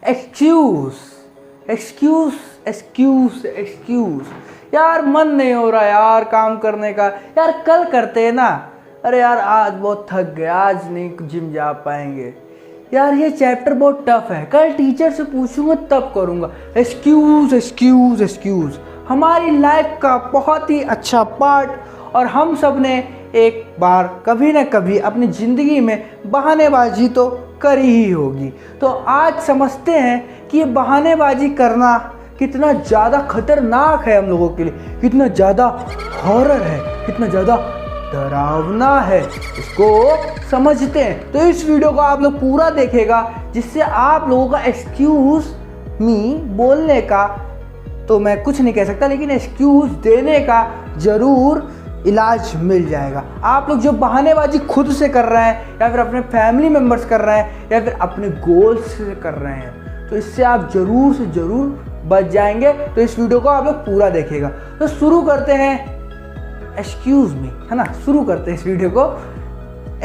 Excuse excuse excuse excuse. यार मन नहीं हो रहा यार काम करने का, यार कल करते हैं ना। अरे यार आज बहुत थक गए, आज नहीं जिम जा पाएंगे। यार ये चैप्टर बहुत टफ है, कल टीचर से पूछूंगा तब करूँगा। एक्सक्यूज एक्सक्यूज एक्सक्यूज हमारी लाइफ का बहुत ही अच्छा पार्ट, और हम सब ने एक बार कभी ना कभी अपनी ज़िंदगी में बहानेबाजी तो करी ही होगी। तो आज समझते हैं कि ये बहानेबाजी करना कितना ज़्यादा खतरनाक है हम लोगों के लिए, कितना ज़्यादा हॉरर है, कितना ज़्यादा डरावना है, इसको समझते हैं। तो इस वीडियो को आप लोग पूरा देखेगा, जिससे आप लोगों का एक्सक्यूज़ मी बोलने का तो मैं कुछ नहीं कह सकता, लेकिन एक्सक्यूज़ देने का ज़रूर इलाज मिल जाएगा। आप लोग जो बहानेबाजी खुद से कर रहे हैं, या फिर अपने फैमिली मेम्बर्स कर रहे हैं, या फिर अपने गोल्स से कर रहे हैं, तो इससे आप ज़रूर से ज़रूर बच जाएंगे। तो इस वीडियो को आप लोग पूरा देखेगा। तो शुरू करते हैं एक्सक्यूज़ मी, है ना। शुरू करते हैं इस वीडियो को।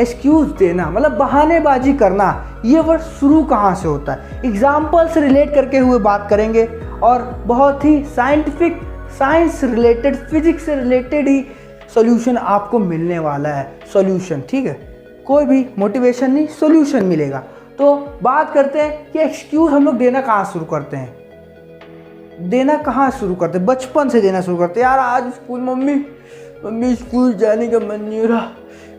एक्सक्यूज़ देना मतलब बहानेबाजी करना, ये वर्ड शुरू कहाँ से होता है, एग्जाम्पल से रिलेट करके हुए बात करेंगे, और बहुत ही साइंटिफिक, साइंस रिलेटेड, फिजिक्स से रिलेटेड ही सॉल्यूशन आपको मिलने वाला है। सॉल्यूशन, ठीक है, कोई भी मोटिवेशन नहीं, सॉल्यूशन मिलेगा। तो बात करते हैं कि एक्सक्यूज़ हम लोग देना कहाँ शुरू करते हैं। देना कहाँ शुरू करते हैं? बचपन से देना शुरू करते हैं। यार आज स्कूल मम्मी स्कूल जाने का मन नहीं हो रहा,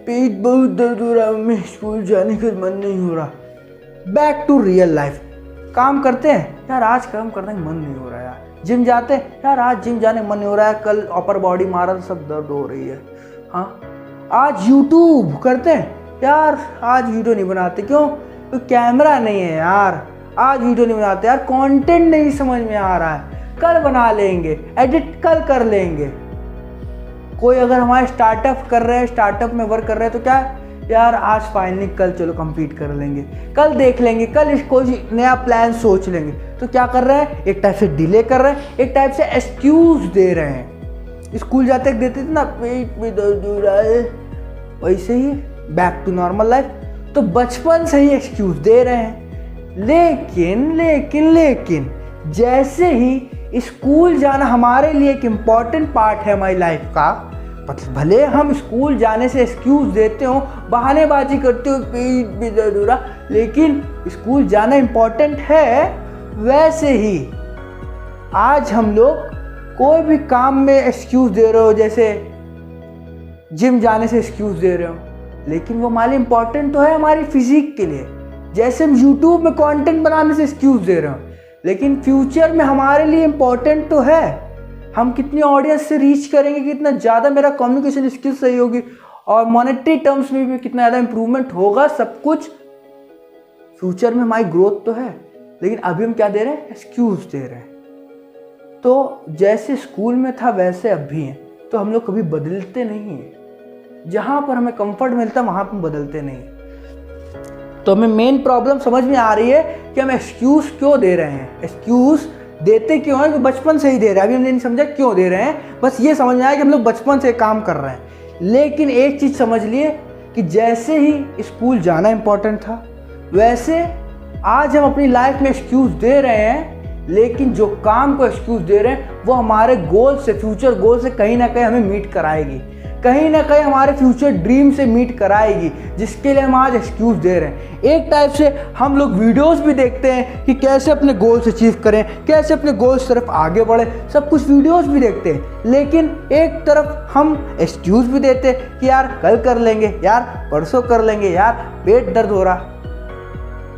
पेट बहुत दर्द हो रहा, मम्मी स्कूल जाने का मन नहीं हो रहा। बैक टू रियल लाइफ, काम करते हैं, यार आज काम करने का मन नहीं हो रहा। यार जिम जाते हैं, यार आज जिम जाने का मन नहीं हो रहा है, कल अपर बॉडी मारा तो सब दर्द हो रही है। हाँ, आज यूट्यूब करते हैं, यार आज वीडियो नहीं बनाते, क्यों? तो कैमरा नहीं है यार, आज वीडियो नहीं बनाते, यार कंटेंट नहीं समझ में आ रहा है, कल बना लेंगे, एडिट कल कर लेंगे। कोई अगर हमारे स्टार्टअप कर रहे हैं, स्टार्टअप में वर्क कर रहे हैं, तो क्या है, यार आज फाइनली कल चलो कंप्लीट कर लेंगे, कल देख लेंगे, कल इसको नया प्लान सोच लेंगे। तो क्या कर रहे हैं, एक टाइप से डिले कर रहे हैं, एक टाइप से एक्सक्यूज़ दे रहे हैं। स्कूल जाते देते थे ना, पेट में दर्द हो रहा है, वैसे ही बैक टू नॉर्मल लाइफ। तो बचपन से ही एक्सक्यूज़ दे रहे हैं। लेकिन जैसे ही स्कूल जाना हमारे लिए एक इम्पॉर्टेंट पार्ट है हमारी लाइफ का, भले हम स्कूल जाने से एक्सक्यूज़ देते हो, बहानेबाजी करते हो, पेट भी दर्द हो रहा, लेकिन स्कूल जाना इम्पॉर्टेंट है। वैसे ही आज हम लोग कोई भी काम में एक्सक्यूज़ दे रहे हो, जैसे जिम जाने से एक्सक्यूज़ दे रहे हो, लेकिन वो हमारे इम्पॉर्टेंट तो है हमारी फिजिक के लिए। जैसे हम यूट्यूब में कंटेंट बनाने से एक्सक्यूज़ दे रहे हो, लेकिन फ्यूचर में हमारे लिए इम्पॉर्टेंट तो है। हम कितनी ऑडियंस से रीच करेंगे, कितना ज़्यादा मेरा कम्युनिकेशन स्किल सही होगी, और मॉनेटरी टर्म्स में भी कितना ज़्यादा इंप्रूवमेंट होगा, सब कुछ फ्यूचर में हमारी ग्रोथ तो है। लेकिन अभी हम क्या दे रहे हैं, एक्सक्यूज़ दे रहे हैं। तो जैसे स्कूल में था वैसे अब भी हैं। तो हम लोग कभी बदलते नहीं हैं, जहाँ पर हमें कंफर्ट मिलता है वहाँ पर बदलते नहीं हैं। तो हमें मेन प्रॉब्लम समझ में आ रही है कि हम एक्सक्यूज़ क्यों दे रहे हैं, एक्सक्यूज़ देते क्यों हैं, कि बचपन से ही दे रहे हैं। अभी हमने नहीं समझा क्यों दे रहे हैं, बस ये समझ में आया कि हम लोग बचपन से काम कर रहे हैं। लेकिन एक चीज़ समझ लिए कि जैसे ही स्कूल जाना इम्पोर्टेंट था, वैसे आज हम अपनी लाइफ में एक्सक्यूज़ दे रहे हैं, लेकिन जो काम को एक्सक्यूज़ दे रहे हैं वो हमारे गोल से, फ्यूचर गोल से कहीं ना कहीं हमें मीट कराएगी, कहीं ना कहीं हमारे फ्यूचर ड्रीम से मीट कराएगी, जिसके लिए हम आज एक्सक्यूज़ दे रहे हैं। एक टाइप से हम लोग वीडियोस भी देखते हैं कि कैसे अपने गोल्स अचीव करें, कैसे अपने गोल्स तरफ आगे बढ़े, सब कुछ वीडियोस भी देखते हैं। लेकिन एक तरफ हम एक्सक्यूज़ भी देते हैं कि यार कल कर लेंगे, यार परसों कर लेंगे, यार पेट दर्द हो रहा।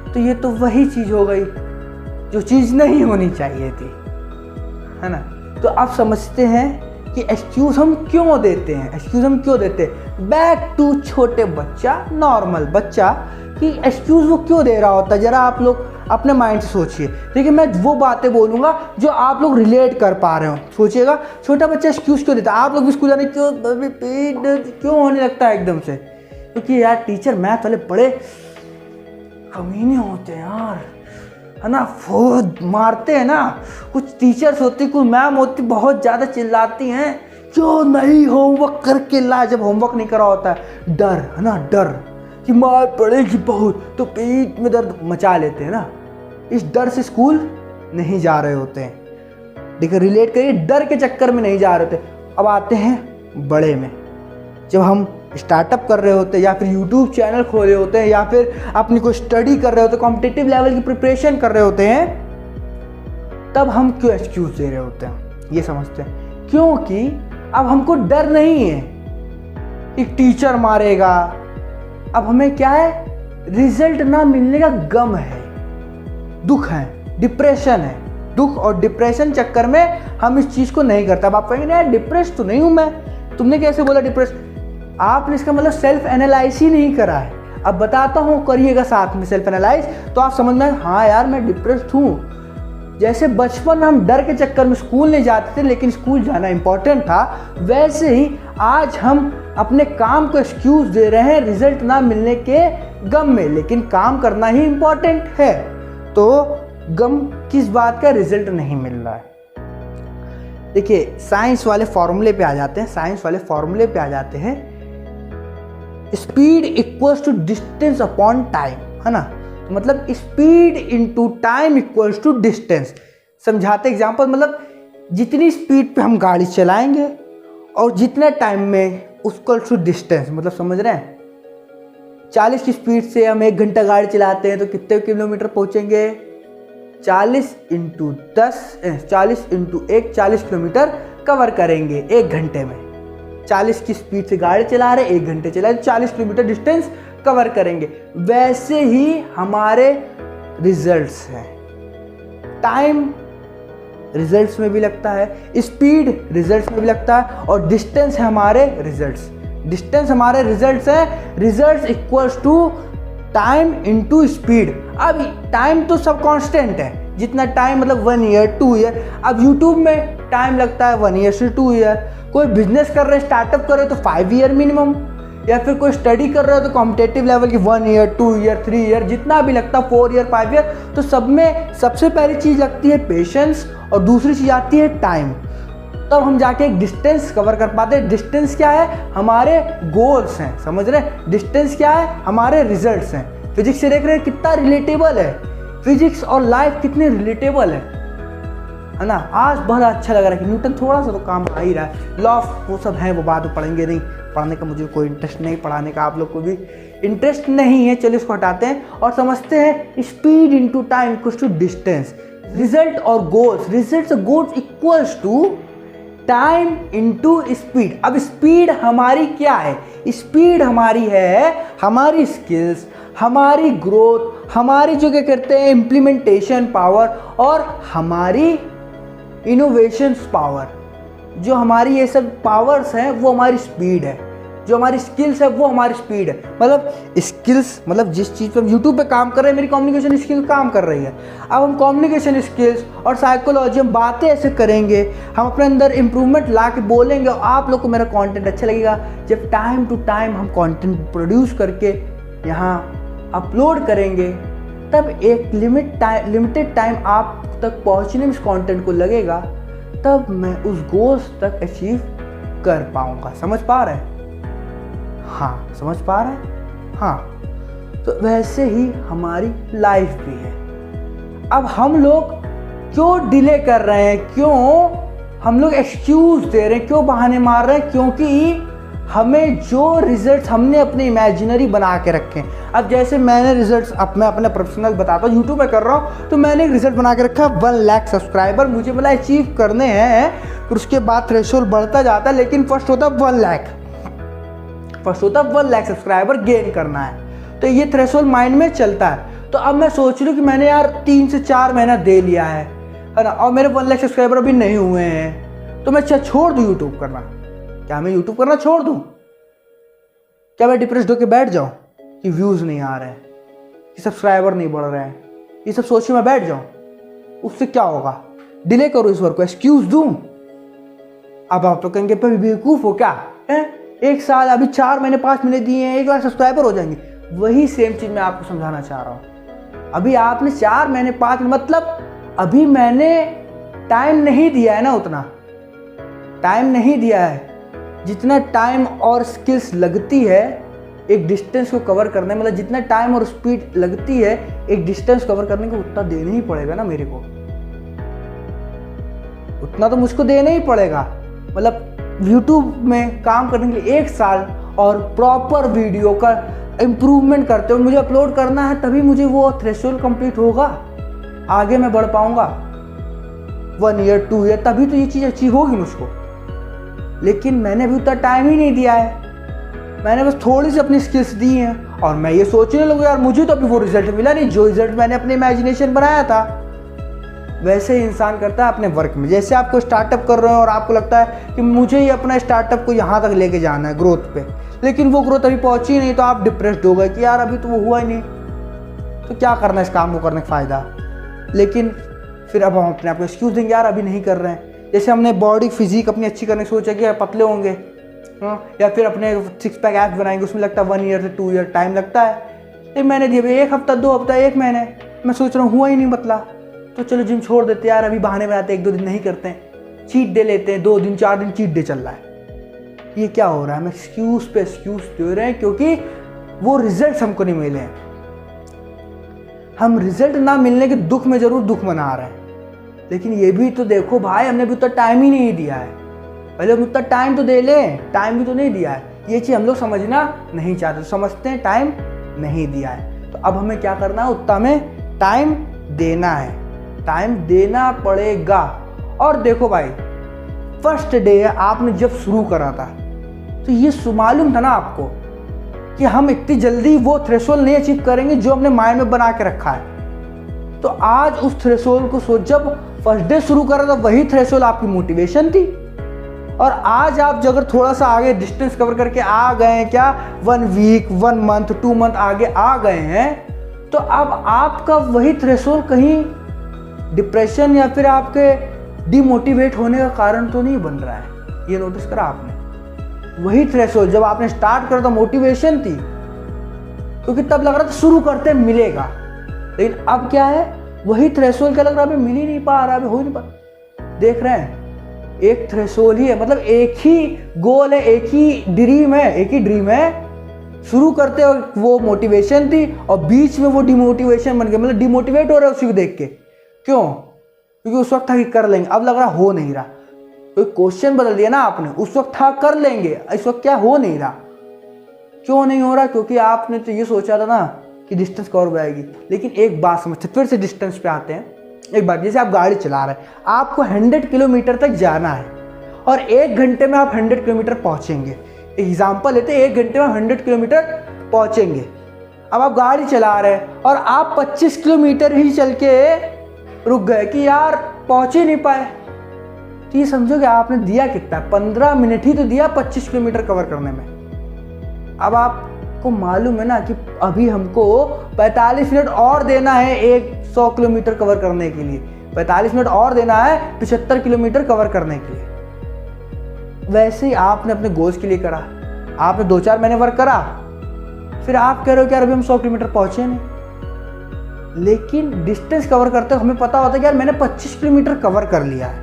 तो ये तो वही चीज़ हो गई जो चीज़ नहीं होनी चाहिए थी, है ना। तो आप समझते हैं कि एक्सक्यूज़ हम क्यों देते हैं, एक्सक्यूज़ हम क्यों देते हैं। बैक टू छोटे बच्चा, नॉर्मल बच्चा, कि एक्सक्यूज़ वो क्यों दे रहा होता है, ज़रा आप लोग अपने माइंड से सोचिए। लेकिन मैं वो बातें बोलूँगा जो आप लोग रिलेट कर पा रहे हो। सोचिएगा, छोटा बच्चा एक्सक्यूज़ क्यों देता है। आप लोग भी स्कूल जाने क्यों पेट दर्द क्यों होने लगता है एकदम से, क्योंकि यार टीचर मैथ वाले बड़े कमीने होते हैं यार, है ना, बहुत मारते हैं ना। कुछ टीचर्स होती, कुछ मैम होती, बहुत ज़्यादा चिल्लाती हैं, क्यों नहीं होमवर्क करके ला, जब होमवर्क नहीं करा होता है। डर, है ना, डर कि मार पड़ेगी बहुत, तो पेट में दर्द मचा लेते हैं ना। इस डर से स्कूल नहीं जा रहे होते हैं। देखिए रिलेट करिए, डर के चक्कर में नहीं जा रहे होते। अब आते हैं बड़े में, जब हम स्टार्टअप कर रहे होते हैं या फिर यूट्यूब चैनल खोले होते हैं या फिर अपनी कोई स्टडी कर रहे होते हैं, कॉम्पिटिटिव लेवल की प्रिपरेशन कर रहे होते हैं, तब हम क्यों एक्सक्यूज दे रहे होते हैं ये समझते हैं। क्योंकि अब हमको डर नहीं है एक टीचर मारेगा, अब हमें क्या है, रिजल्ट ना मिलने का गम है, दुख है, डिप्रेशन है। दुख और डिप्रेशन चक्कर में हम इस चीज को नहीं करते। अब आप कहेंगे यार डिप्रेस तो नहीं हूं मैं, तुमने कैसे बोला डिप्रेस? आपने इसका मतलब सेल्फ एनालाइज ही नहीं करा है। अब बताता हूँ, करिएगा साथ में सेल्फ एनालाइज, तो आप समझ में हाँ यार मैं डिप्रेस्ड हूँ। जैसे बचपन में हम डर के चक्कर में स्कूल नहीं जाते थे लेकिन स्कूल जाना इंपॉर्टेंट था, वैसे ही आज हम अपने काम को एक्सक्यूज दे रहे हैं रिजल्ट ना मिलने के गम में, लेकिन काम करना ही इंपॉर्टेंट है। तो गम किस बात का, रिजल्ट नहीं मिल रहा है। देखिए साइंस वाले फॉर्मूले पे आ जाते हैं, speed equals to distance upon time, है ना। तो मतलब speed into time equals to distance. समझाते एग्जांपल, मतलब जितनी स्पीड पे हम गाड़ी चलाएंगे और जितने टाइम में उसको टू डिस्टेंस, मतलब समझ रहे हैं। 40 की स्पीड से हम 1 घंटा गाड़ी चलाते हैं तो कितने किलोमीटर पहुंचेंगे? 40 इंटू 1 40 किलोमीटर कवर करेंगे 1 घंटे में। 40 की स्पीड से गाड़ी चला रहे, 1 घंटे चला रहे, 40 किलोमीटर डिस्टेंस कवर करेंगे। वैसे ही हमारे रिजल्ट्स हैं। टाइम रिजल्ट्स में भी लगता है, स्पीड रिजल्ट्स में भी लगता है, और डिस्टेंस है हमारे रिजल्ट्स। डिस्टेंस हमारे रिजल्ट्स है, results equals to time into speed. अब टाइम तो सब कांस्टेंट है, जितना टाइम मतलब 1 ईयर 2 ईयर। अब यूट्यूब में टाइम लगता है 1 ईयर से 2 ईयर। कोई बिजनेस कर रहे, स्टार्टअप कर रहे तो 5 ईयर मिनिमम, या फिर कोई स्टडी कर रहे हो तो कॉम्पिटेटिव लेवल की 1 ईयर 2 ईयर 3 ईयर, जितना भी लगता है 4 ईयर 5 ईयर। तो सब में सबसे पहली चीज़ लगती है पेशेंस और दूसरी चीज़ आती है टाइम। तब हम जाके एक डिस्टेंस कवर कर पाते हैं। डिस्टेंस क्या है? हमारे गोल्स हैं, समझ रहे हैं। डिस्टेंस क्या है? हमारे रिजल्ट्स हैं। फिजिक्स से देख रहे हैं कितना रिलेटेबल है, फिजिक्स और लाइफ कितनी रिलेटेबल है ना। आज बहुत अच्छा लग रहा है कि न्यूटन थोड़ा सा तो काम आ ही रहा है। लॉ ऑफ वो सब है, वो बाद में पढ़ेंगे, नहीं पढ़ने का मुझे कोई इंटरेस्ट नहीं, पढ़ाने का आप लोग को भी इंटरेस्ट नहीं है। चलिए इसको हटाते हैं और समझते हैं speed into time equals to distance. Result और गोल्स, रिजल्ट और goals equals to time into speed. अब स्पीड हमारी क्या है? स्पीड हमारी है हमारी स्किल्स, हमारी ग्रोथ, हमारी जो क्या करते हैं इम्प्लीमेंटेशन पावर, और हमारी इनोवेशन पावर। जो हमारी ये सब पावर्स हैं वो हमारी स्पीड है, जो हमारी स्किल्स है वो हमारी स्पीड है। मतलब स्किल्स मतलब जिस चीज़ पे हम यूट्यूब पे काम कर रहे हैं, मेरी कम्युनिकेशन स्किल काम कर रही है। अब हम कम्युनिकेशन स्किल्स और साइकोलॉजी, हम बातें ऐसे करेंगे, हम अपने अंदर इम्प्रूवमेंट ला के बोलेंगे और आप लोग को मेरा कंटेंट अच्छा लगेगा। जब टाइम टू टाइम हम कंटेंट प्रोड्यूस करके यहाँ अपलोड करेंगे, तब एक लिमिटेड टाइम आप तक पहुँचने में इस कॉन्टेंट को लगेगा, तब मैं उस गोल्स तक अचीव कर पाऊँगा। समझ पा रहे हैं? हाँ समझ पा रहे हैं। हाँ, तो वैसे ही हमारी लाइफ भी है। अब हम लोग क्यों डिले कर रहे हैं, क्यों हम लोग एक्सक्यूज दे रहे हैं, क्यों बहाने मार रहे हैं? क्योंकि हमें जो रिजल्ट्स हमने अपने इमेजिनरी बना के रखे हैं। अब जैसे मैंने रिजल्ट्स मैं अपने प्रोफेशनल बताता हूँ, यूट्यूब पे कर रहा हूँ, तो मैंने एक रिजल्ट बना के रखा है 1 लाख सब्सक्राइबर मुझे मतलब अचीव करने हैं। फिर उसके बाद थ्रेशोल्ड बढ़ता जाता है, लेकिन फर्स्ट होता है 1 लाख, फर्स्ट होता है 1 लाख सब्सक्राइबर गेन करना है। तो ये थ्रेशोल्ड माइंड में चलता है। तो अब मैं सोच रही हूँ कि मैंने यार 3 से 4 महीना दे लिया है ना, और मेरे 1 लाख सब्सक्राइबर अभी नहीं हुए हैं, तो मैं छोड़ दूँ यूट्यूब करना? क्या मैं यूट्यूब करना छोड़ दूँ? क्या मैं डिप्रेस्ड होकर बैठ जाऊँ कि व्यूज़ नहीं आ रहे हैं, कि सब्सक्राइबर नहीं बढ़ रहे हैं, ये सब सोच के मैं बैठ जाऊँ? उससे क्या होगा? डिले करो इस वर्क को, एक्सक्यूज दूँ? अब आप तो कहेंगे पर बेवकूफ़ हो क्या है, 1 साल अभी 4 महीने 5 महीने दिए हैं 1 लाख सब्सक्राइबर हो जाएंगे। वही सेम चीज़ मैं आपको समझाना चाह रहा हूँ। अभी आपने 4 महीने 5 मतलब अभी मैंने टाइम नहीं दिया है ना, उतना टाइम नहीं दिया है जितना टाइम और स्किल्स लगती है एक डिस्टेंस को कवर करने, मतलब जितना टाइम और स्पीड लगती है एक डिस्टेंस कवर करने को, उतना देना ही पड़ेगा ना मेरे को, उतना तो मुझको देना ही पड़ेगा। मतलब यूट्यूब में काम करने के लिए 1 साल और प्रॉपर वीडियो का इम्प्रूवमेंट करते हुए मुझे अपलोड करना है, तभी मुझे वो थ्रेशोल्ड कंप्लीट होगा, आगे मैं बढ़ पाऊंगा 1 ईयर 2 ईयर, तभी तो ये चीज़ अचीव होगी मुझको। लेकिन मैंने अभी उतना टाइम ही नहीं दिया है, मैंने बस थोड़ी सी अपनी स्किल्स दी हैं और मैं ये सोचने लगूँ यार मुझे तो अभी वो रिजल्ट मिला नहीं जो रिजल्ट मैंने अपने इमेजिनेशन बनाया था। वैसे ही इंसान करता है अपने वर्क में। जैसे आपको स्टार्टअप कर रहे हो और आपको लगता है कि मुझे ही अपना स्टार्टअप को यहाँ तक लेके जाना है ग्रोथ पे, लेकिन वो ग्रोथ अभी पहुँची नहीं, तो आप डिप्रेस्ड हो गए कि यार अभी तो वो हुआ ही नहीं, तो क्या करना है इस काम को करने का फ़ायदा। लेकिन फिर अब हम अपने आप को एक्सक्यूज़ देंगे, यार अभी नहीं कर रहे हैं। जैसे हमने बॉडी फिजिक अपनी अच्छी करने की सोचा कि पतले होंगे, या फिर अपने 6 पैक एप्स बनाएंगे, उसमें लगता है 1 ईयर से 2 ईयर टाइम लगता है। एक महीने दिए, 1 हफ्ता 2 हफ्ता 1 महीने, मैं सोच रहा हूँ हुआ ही नहीं पतला, तो चलो जिम छोड़ देते यार, अभी बहाने बनाते 1-2 दिन नहीं करते हैं, चीट डे लेते हैं, 2 दिन 4 दिन चीट डे चल रहा है। ये क्या हो रहा है, हम एक्सक्यूज़ पे एक्सक्यूज़ दे रहे हैं क्योंकि वो रिजल्ट हमको नहीं मिले हैं। हम रिजल्ट ना मिलने के दुख में ज़रूर दुख मना रहे हैं, लेकिन ये भी तो देखो भाई, हमने भी उतना टाइम ही नहीं दिया है। पहले हम उतना टाइम तो दे लें, टाइम भी तो नहीं दिया है। ये चीज़ हम लोग समझना नहीं चाहते, समझते हैं टाइम नहीं दिया है, तो अब हमें क्या करना है, उतना में टाइम देना है, टाइम देना पड़ेगा। और देखो भाई, फर्स्ट डे आपने जब शुरू करा था तो ये मालूम था ना आपको कि हम इतनी जल्दी वो थ्रेशोल्ड नहीं अचीव करेंगे जो हमने माइंड में बना के रखा है। तो आज उस थ्रेशोल्ड को सोच, जब फर्स्ट डे शुरू करा था वही थ्रेशोल्ड आपकी मोटिवेशन थी, और आज आप अगर थोड़ा सा आगे डिस्टेंस कवर करके आ गए हैं, क्या 1 वीक 1 मंथ 2 मंथ आगे आ गए हैं, तो अब आपका वही थ्रेशोल्ड कहीं डिप्रेशन या फिर आपके डिमोटिवेट होने का कारण तो नहीं बन रहा है। ये नोटिस करा आपने, वही थ्रेशोल्ड जब आपने स्टार्ट करा था मोटिवेशन थी, क्योंकि तब लग रहा था शुरू करते मिलेगा, लेकिन अब क्या है, वही थ्रेशोल्ड क्या लग रहा है, अभी मिल ही नहीं पा रहा, अभी हो ही नहीं पा। देख रहे हैं, एक थ्रेशोल्ड ही है, मतलब एक ही गोल है, एक ही ड्रीम है, शुरू करते वो मोटिवेशन थी और बीच में वो डिमोटिवेशन बन गया, मतलब डिमोटिवेट हो रहा है उसी को देख के। क्यों? क्योंकि उस वक्त था कि कर लेंगे, अब लग रहा हो नहीं रहा। तो क्वेश्चन बदल दिया ना आपने, उस वक्त था कर लेंगे, इस वक्त क्या हो नहीं रहा। क्यों नहीं हो रहा? क्योंकि आपने तो ये सोचा था ना कि डिस्टेंस कवर हो जाएगी। लेकिन एक बात समझते, फिर से डिस्टेंस पे आते हैं। एक बात, जैसे आप गाड़ी चला रहे हैं, आपको 100 किलोमीटर तक जाना है और 1 घंटे में आप 100 किलोमीटर पहुंचेंगे। एग्जाम्पल लेते हैं, 1 घंटे में 100 किलोमीटर पहुंचेंगे। अब आप गाड़ी चला रहे हैं और आप 25 किलोमीटर ही चल के रुक गए कि यार पहुंच ही नहीं पाए, तो ये समझो कि आपने दिया कितना, 15 मिनट ही तो दिया 25 किलोमीटर कवर करने में। अब आपको मालूम है ना कि अभी हमको 45 मिनट और देना है 100 किलोमीटर कवर करने के लिए, 45 मिनट और देना है 75 किलोमीटर कवर करने के लिए। वैसे ही आपने अपने गोल्स के लिए करा, आपने 2-4 महीने वर्क करा, फिर आप कह रहे हो कि यार अभी हम 100 किलोमीटर पहुंचे नहीं। लेकिन डिस्टेंस कवर करते हमें पता होता है कि यार मैंने 25 किलोमीटर कवर कर लिया है।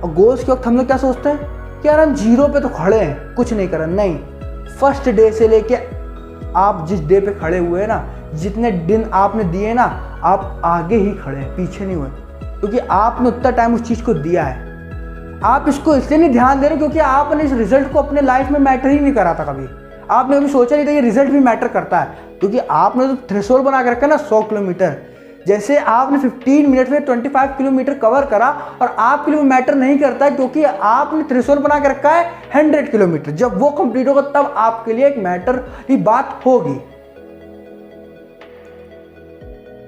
और गोल्स के वक्त हम लोग क्या सोचते हैं कि यार हम 0 पे तो खड़े हैं, कुछ नहीं करा। नहीं, फर्स्ट डे से लेके आप जिस डे पे खड़े हुए हैं ना, जितने दिन आपने दिए ना, आप आगे ही खड़े हैं, पीछे नहीं हुए, क्योंकि आपने उतना टाइम उस चीज़ को दिया है। आप इसको इसलिए नहीं ध्यान दे रहे क्योंकि आपने इस रिजल्ट को अपने लाइफ में मैटर ही नहीं करा था कभी। आपने कभी सोचा नहीं था ये रिजल्ट भी मैटर करता है, क्योंकि आपने तो थ्रेशोल्ड बना के रखा ना 100 किलोमीटर। जैसे आपने 15 मिनट में 25 किलोमीटर कवर करा और आपके लिए वो मैटर नहीं करता है, क्योंकि आपने थ्रेशोल्ड बना के रखा है 100 किलोमीटर। जब वो कंप्लीट होगा तब आपके लिए एक मैटर की बात होगी।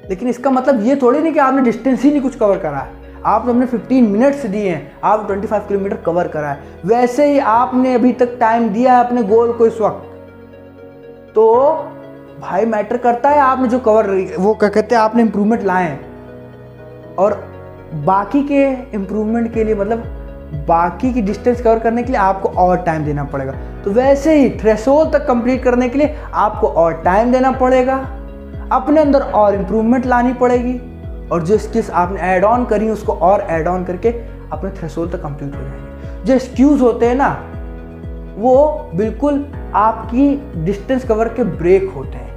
लेकिन इसका मतलब ये थोड़ी नहीं कि आपने डिस्टेंस ही नहीं कुछ कवर करा है। आपने अपने 15 मिनट्स दिए हैं, आप 25 किलोमीटर कवर करा है। वैसे ही आपने अभी तक टाइम दिया है अपने गोल को इस वक्त, तो भाई मैटर करता है आपने जो कवर, वो क्या कहते हैं, आपने इम्प्रूवमेंट लाए हैं। और बाकी के इम्प्रूवमेंट के लिए, मतलब बाकी की डिस्टेंस कवर करने के लिए आपको और टाइम देना पड़ेगा। तो वैसे ही थ्रेशोल्ड तक कंप्लीट करने के लिए आपको और टाइम देना पड़ेगा, अपने अंदर और इम्प्रूवमेंट लानी पड़ेगी, और जो स्किल्स आपने ऐड ऑन करी उसको और ऐड ऑन करके अपने थ्रेशोल्ड तक कंप्लीट हो जाएंगे। जो एक्सक्यूज़ होते हैं ना, वो बिल्कुल आपकी डिस्टेंस कवर के ब्रेक होते हैं।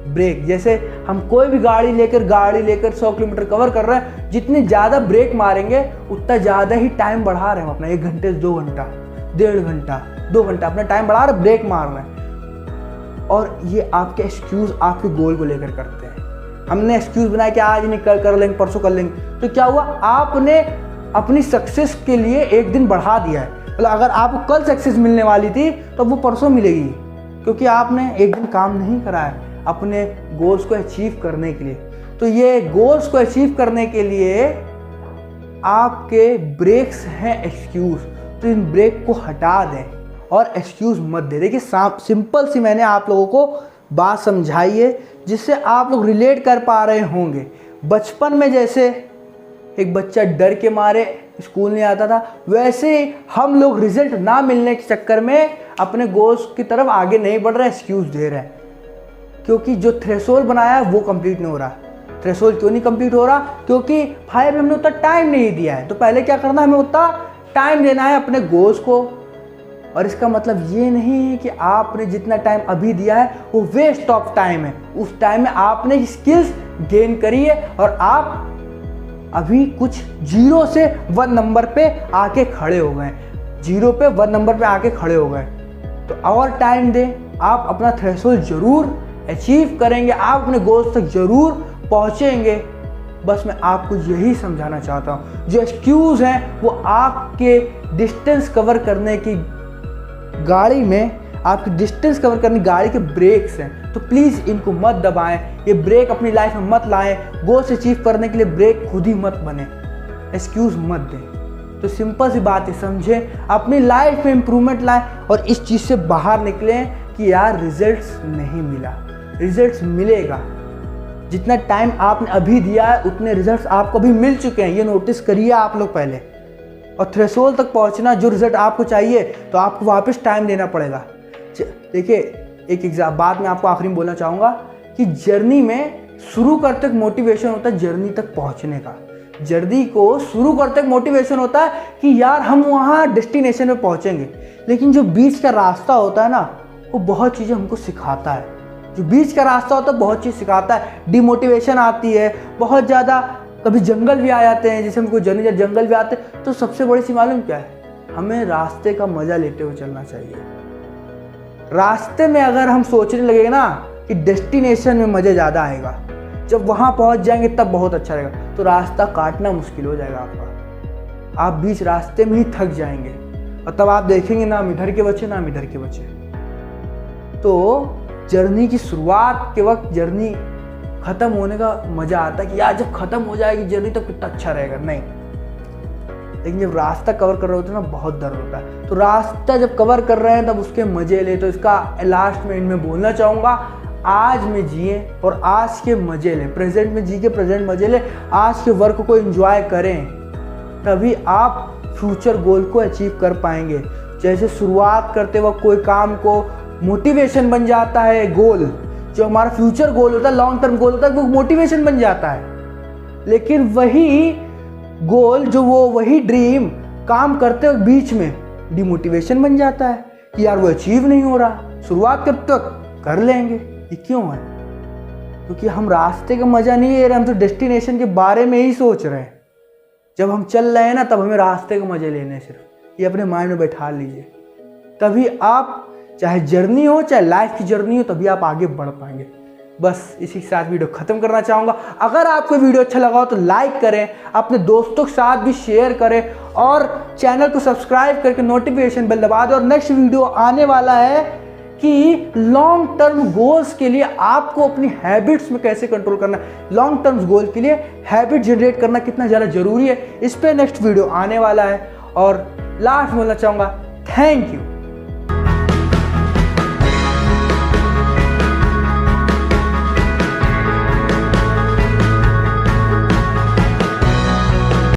ब्रेक जैसे हम कोई भी गाड़ी लेकर 100 किलोमीटर कवर कर रहे हैं, जितनी ज़्यादा ब्रेक मारेंगे उतना ज़्यादा ही टाइम बढ़ा रहे हैं अपना, 1 घंटे से 2 घंटा, 1.5 घंटा, 2 घंटा अपना टाइम बढ़ा रहे, ब्रेक मार रहे हैं। और ये आपके एक्सक्यूज़ आपके गोल को लेकर करते हैं। हमने एक्सक्यूज़ बनाया कि आज नहीं कर लेंगे, परसों कर लेंगे, तो क्या हुआ, आपने अपनी सक्सेस के लिए एक दिन बढ़ा दिया है। मतलब अगर आपको कल सक्सेस मिलने वाली थी तो वो परसों मिलेगी, क्योंकि आपने एक दिन काम नहीं करा है अपने गोल्स को अचीव करने के लिए। तो ये गोल्स को अचीव करने के लिए आपके ब्रेक्स हैं एक्सक्यूज़, तो इन ब्रेक को हटा दें और एक्सक्यूज़ मत दे। देखिए सिंपल सी मैंने आप लोगों को बात समझाई है जिससे आप लोग रिलेट कर पा रहे होंगे। बचपन में जैसे एक बच्चा डर के मारे स्कूल नहीं आता था, वैसे हम लोग रिजल्ट ना मिलने के चक्कर में अपने गोल्स की तरफ आगे नहीं बढ़ रहे, एक्सक्यूज़ दे रहे हैं, क्योंकि जो थ्रेशोल्ड बनाया है वो कंप्लीट नहीं हो रहा। थ्रेशोल्ड क्यों नहीं कंप्लीट हो रहा? क्योंकि भाई हमने उतना टाइम नहीं दिया है। तो पहले क्या करना है, हमें उतना टाइम देना है अपने गोल्स को। और इसका मतलब ये नहीं है कि आपने जितना टाइम अभी दिया है वो वेस्ट ऑफ टाइम है। उस टाइम में आपने स्किल्स गेन करी है और आप अभी कुछ 0 से 1 नंबर पे आके खड़े हो गए, 0 पे 1 नंबर पे आके खड़े हो गए। तो और टाइम दें, आप अपना थ्रेशोल्ड जरूर अचीव करेंगे, आप अपने गोल्स तक जरूर पहुंचेंगे। बस मैं आपको यही समझाना चाहता हूँ। जो एक्सक्यूज़ हैं वो आपके डिस्टेंस कवर करने की गाड़ी में, आपकी डिस्टेंस कवर करने गाड़ी के ब्रेक्स हैं, तो प्लीज़ इनको मत दबाएं। ये ब्रेक अपनी लाइफ में मत लाएं। गोल्स अचीव करने के लिए ब्रेक खुद ही मत बने, एक्सक्यूज़ मत दें। तो सिंपल सी बात है, समझें, अपनी लाइफ में इंप्रूवमेंट लाएं और इस चीज़ से बाहर निकलें कि यार रिजल्ट्स नहीं मिला। रिजल्ट्स मिलेगा। जितना टाइम आपने अभी दिया है उतने रिजल्ट्स आपको भी मिल चुके हैं, ये नोटिस करिए आप लोग पहले। और थ्रेशोल्ड तक पहुंचना, जो रिजल्ट आपको चाहिए, तो आपको वापस टाइम देना पड़ेगा। देखिए एक बात मैं आपको आखिरी में बोलना चाहूँगा कि जर्नी में शुरू करते तक मोटिवेशन होता है जर्नी तक पहुँचने का। जर्नी को शुरू करते तक मोटिवेशन होता है कि यार हम वहाँ डेस्टिनेशन में पहुँचेंगे, लेकिन जो बीच का रास्ता होता है ना, वो बहुत चीज़ें हमको सिखाता है। जो बीच का रास्ता होता है बहुत चीज़ सिखाता है। डिमोटिवेशन आती है बहुत ज़्यादा, कभी जंगल भी आ जाते हैं, जैसे हमको जर्नी जंगल भी आते हैं। तो सबसे बड़ी सी मालूम क्या है, हमें रास्ते का मज़ा लेते हुए चलना चाहिए। रास्ते में अगर हम सोचने लगेंगे ना कि डेस्टिनेशन में मज़ा ज़्यादा आएगा, जब वहाँ पहुँच जाएंगे तब बहुत अच्छा रहेगा, तो रास्ता काटना मुश्किल हो जाएगा आपका। आप बीच रास्ते में ही थक जाएंगे और तब आप देखेंगे ना हम इधर के बचे ना हम इधर के बचे। तो जर्नी की शुरुआत के वक्त जर्नी ख़त्म होने का मज़ा आता है कि यार जब ख़त्म हो जाएगी जर्नी तो कितना अच्छा रहेगा, नहीं। लेकिन जब रास्ता कवर कर रहे होते हैं ना, बहुत दर्द होता है। तो रास्ता जब कवर कर रहे हैं तब उसके मज़े ले। तो इसका लास्ट में इनमें बोलना चाहूँगा, आज में जिए और आज के मज़े लें। प्रेजेंट में जी के प्रेजेंट मज़े लें, आज के वर्क को एंजॉय करें, तभी आप फ्यूचर गोल को अचीव कर पाएंगे। जैसे शुरुआत करते वक्त कोई काम को मोटिवेशन बन जाता है, गोल जो हमारा फ्यूचर गोल होता है, लॉन्ग टर्म गोल होता है, वो मोटिवेशन बन जाता है। लेकिन वही गोल जो वही ड्रीम काम करते वक्त बीच में डिमोटिवेशन बन जाता है कि यार वो अचीव नहीं हो रहा। शुरुआत कब तक कर लेंगे, ये क्यों है? क्योंकि हम रास्ते का मजा नहीं ले रहे, हम तो डेस्टिनेशन के बारे में ही सोच रहे हैं। जब हम चल रहे हैं ना, तब हमें रास्ते का मजे लेने, सिर्फ ये अपने माइंड में बैठा लीजिए। तभी आप, चाहे जर्नी हो चाहे लाइफ की जर्नी हो, तभी आप आगे बढ़ पाएंगे। बस इसी के साथ वीडियो खत्म करना चाहूँगा। अगर आपको वीडियो अच्छा लगा हो तो लाइक करें, अपने दोस्तों के साथ भी शेयर करें और चैनल को सब्सक्राइब करके नोटिफिकेशन बेल दबा दें। और नेक्स्ट वीडियो आने वाला है कि लॉन्ग टर्म गोल्स के लिए आपको अपनी हैबिट्स में कैसे कंट्रोल करना है। लॉन्ग टर्म गोल के लिए हैबिट जनरेट करना कितना ज़्यादा ज़रूरी है, इस पर नेक्स्ट वीडियो आने वाला है। और लास्ट बोलना चाहूँगा, थैंक यू।